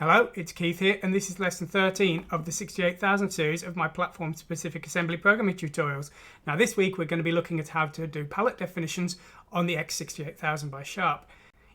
Hello, it's Keith here, and this is lesson 13 of the 68000 series of my platform-specific assembly programming tutorials. Now this week we're going to be looking at how to do palette definitions on the X68000 by Sharp.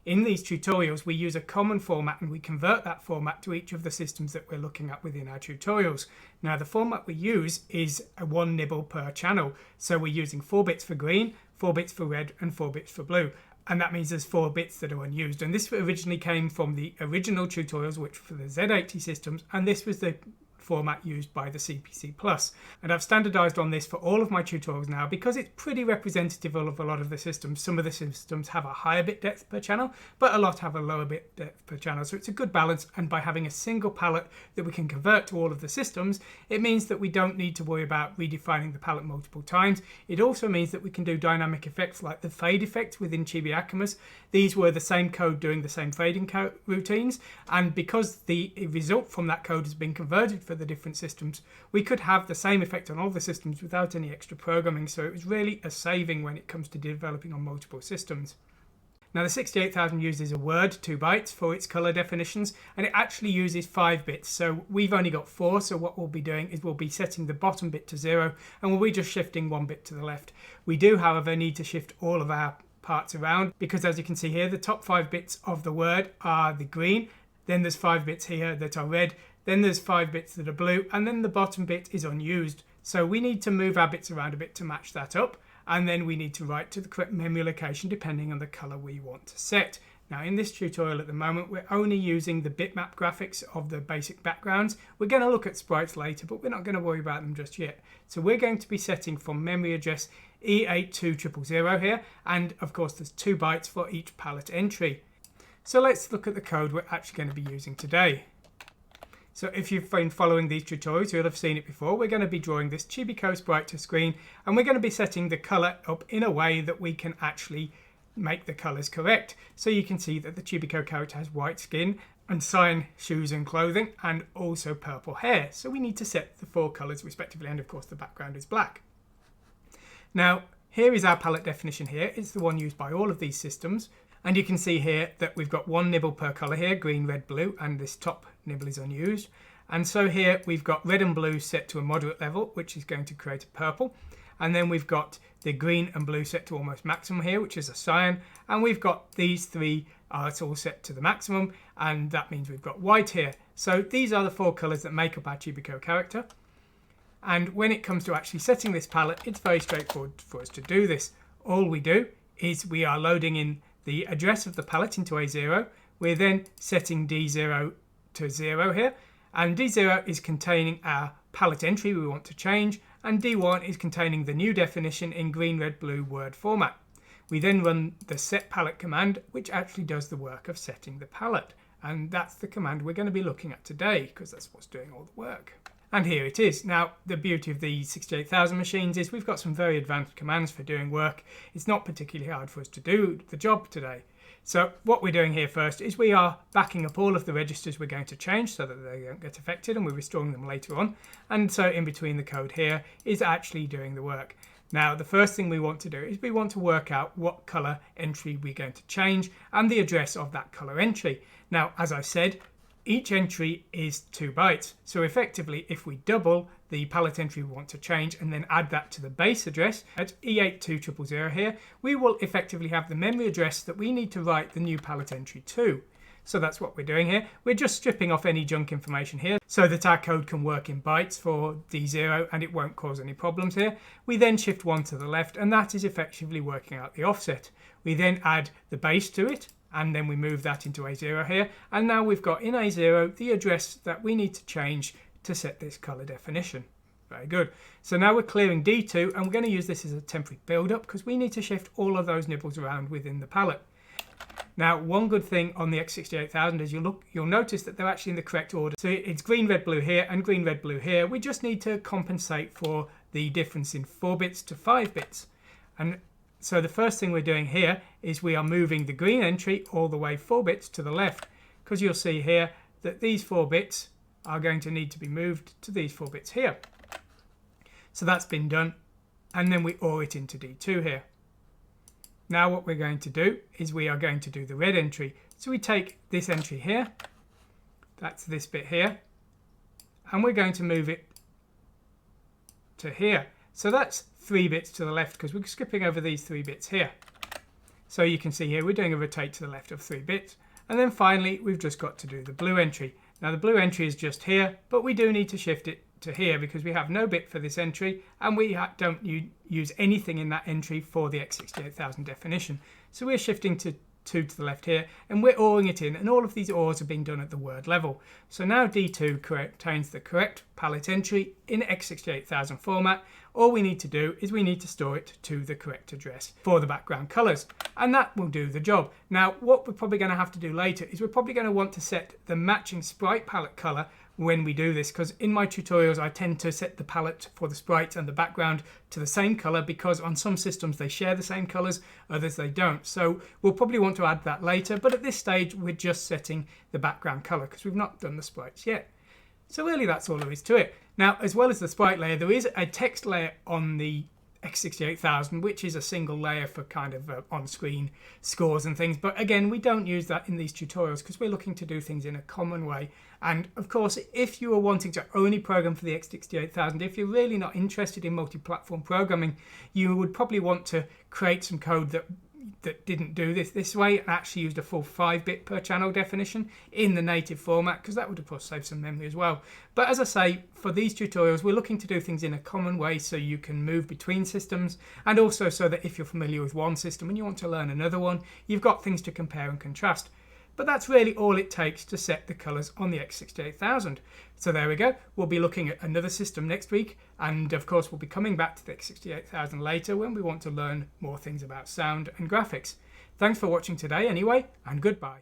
In these tutorials we use a common format and we convert that format to each of the systems that we're looking at within our tutorials. Now the format we use is a 1 nibble per channel, so we're using 4 bits for green, 4 bits for red and 4 bits for blue. And that means there's 4 bits that are unused. And this originally came from the original tutorials, which were for the Z80 systems, and this was the format used by the CPC Plus. And I've standardized on this for all of my tutorials now because it's pretty representative of a lot of the systems. Some of the systems have a higher bit depth per channel, but a lot have a lower bit depth per channel. So it's a good balance, and by having a single palette that we can convert to all of the systems, it means that we don't need to worry about redefining the palette multiple times. It also means that we can do dynamic effects like the fade effect within Chibi Akumas. These were the same code doing the same fading routines, and because the result from that code has been converted for the different systems, we could have the same effect on all the systems without any extra programming. So it was really a saving when it comes to developing on multiple systems. Now the 68000 uses a word, 2 bytes, for its color definitions, and it actually uses 5 bits. So we've only got 4, so what we'll be doing is we'll be setting the bottom bit to 0, and we'll be just shifting 1 bit to the left. We do, however, need to shift all of our parts around because, as you can see here, the top 5 bits of the word are the green, then there's 5 bits here that are red, then there's 5 bits that are blue, and then the bottom bit is unused. So we need to move our bits around a bit to match that up, and then we need to write to the correct memory location depending on the color we want to set. Now in this tutorial at the moment we're only using the bitmap graphics of the basic backgrounds. We're going to look at sprites later, but we're not going to worry about them just yet. So we're going to be setting from memory address E82000 here, and of course there's 2 bytes for each palette entry. So let's look at the code we're actually going to be using today. So if you've been following these tutorials, you'll have seen it before. We're going to be drawing this Chibico sprite to screen, and we're going to be setting the color up in a way that we can actually make the colors correct. So you can see that the Chibico character has white skin and cyan shoes and clothing, and also purple hair. So we need to set the 4 colors respectively, and of course the background is black. Now here is our palette definition here. It's the one used by all of these systems. And you can see here that we've got 1 nibble per colour here, green, red, blue, and this top nibble is unused. And so here we've got red and blue set to a moderate level, which is going to create a purple. And then we've got the green and blue set to almost maximum here, which is a cyan. And we've got these 3 are all set to the maximum, and that means we've got white here. So these are the 4 colours that make up our Chibico character. And when it comes to actually setting this palette, it's very straightforward for us to do this. All we do is we are loading in the address of the palette into A0. We're then setting D0 to 0 here, and D0 is containing our palette entry we want to change, and D1 is containing the new definition in green, red, blue word format. We then run the set palette command, which actually does the work of setting the palette, and that's the command we're going to be looking at today because that's what's doing all the work. And here it is. Now, the beauty of the 68000 machines is we've got some very advanced commands for doing work. It's not particularly hard for us to do the job today. So what we're doing here first is we are backing up all of the registers we're going to change so that they don't get affected, and we're restoring them later on. And so in between the code here is actually doing the work. Now, the first thing we want to do is we want to work out what color entry we're going to change and the address of that color entry. Now, as I said, each entry is 2 bytes. So effectively, if we double the palette entry we want to change and then add that to the base address at E82000 here, we will effectively have the memory address that we need to write the new palette entry to. So that's what we're doing here. We're just stripping off any junk information here so that our code can work in bytes for D0 and it won't cause any problems here. We then shift 1 to the left, and that is effectively working out the offset. We then add the base to it, and then we move that into A0 here, and now we've got in A0 the address that we need to change to set this color definition. Very good. So now we're clearing D2, and we're going to use this as a temporary build-up because we need to shift all of those nibbles around within the palette. Now, one good thing on the X68000 is you'll notice that they're actually in the correct order. So it's green, red, blue here, and green, red, blue here. We just need to compensate for the difference in 4 bits to 5 bits. And so the first thing we're doing here is we are moving the green entry all the way 4 bits to the left, because you'll see here that these 4 bits are going to need to be moved to these 4 bits here. So that's been done, and then we OR it into D2 here. Now what we're going to do is we are going to do the red entry. So we take this entry here, That's this bit here. And we're going to move it to here. So that's 3 bits to the left because we're skipping over these 3 bits here. So you can see here we're doing a rotate to the left of 3 bits. And then finally we've just got to do the blue entry. Now the blue entry is just here, but we do need to shift it to here because we have no bit for this entry and we don't use anything in that entry for the X68000 definition. So we're shifting to 2 to the left here and we're ORing it in, and all of these ORs are being done at the word level. So now D2 contains the correct palette entry in X68000 format. All we need to do is we need to store it to the correct address for the background colors, and that will do the job. Now what we're probably going to have to do later is we're probably going to want to set the matching sprite palette color when we do this, because in my tutorials I tend to set the palette for the sprite and the background to the same color because on some systems they share the same colors, others they don't. So we'll probably want to add that later, but at this stage we're just setting the background color because we've not done the sprites yet. So really that's all there is to it. Now, as well as the sprite layer, there is a text layer on the X68000, which is a single layer for kind of on-screen scores and things. But again, we don't use that in these tutorials because we're looking to do things in a common way. And of course, if you are wanting to only program for the X68000, if you're really not interested in multi-platform programming, you would probably want to create some code that didn't do this way and actually used a full 5-bit per channel definition in the native format, because that would of course save some memory as well. But as I say, for these tutorials we're looking to do things in a common way so you can move between systems, and also so that if you're familiar with one system and you want to learn another one, you've got things to compare and contrast. But that's really all it takes to set the colours on the X68000. So there we go. We'll be looking at another system next week, and of course we'll be coming back to the X68000 later when we want to learn more things about sound and graphics. Thanks for watching today anyway, and goodbye.